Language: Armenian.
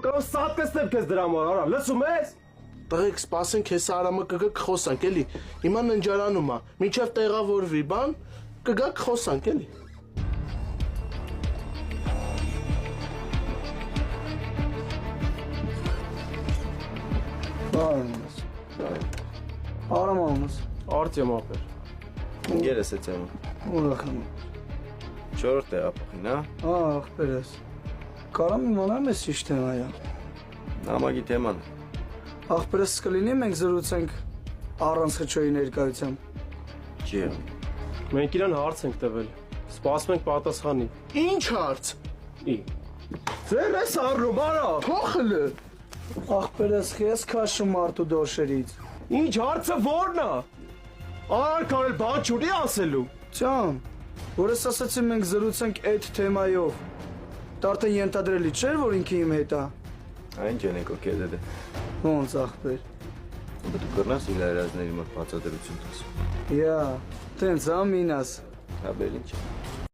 Կամ սատկստեմ քեզ դրա համար, արա, լսում ես։ Տղեկ, սպասենք, հեսա Արամը կգաք խոսանք, էլի։ Հիմա ննջարանում ա, մինչև տեղավորվի, բան, կգաք խոսանք, էլի։ Բարոնս։ Արամանս։ Արտեմ ապեր։ Ինգերս է ծեմ։ Ուրախ եմ։ Չորրորդ տեղափոխին, հա։ Ախպերս։ Կարամ իմանամ ես ինչ թեմա է։ Նամակի թեման։ Ախպերս կլինի մենք զրուցենք առանց խճոյի ներկայությամբ։ Չի։ Մենք իրան հարց ենք տվել։ Սպասում ենք պատասխանի։ Ինչ հարց։ Ի։ Ձեր ես առնում, արա։ Փոխելը։ Ախպերս ես քաշում մարդու դոշերից։ Ինչ հարցը ո՞րն է։ Արար կարել բան չունի ասելու։ Ջան, որս ասացի մենք զրուցենք այդ թեմայով։ Տարտեն ենթադրելի չէր, որ ինքը իմ հետ է։ Այն ջենեկո կեդեդե։ Ոնց ախպեր։ Դու կռնաս իր երազների մոտ բացատրություն տաս։ Յա, տենց ամինաս։ Հա բեր ինչ։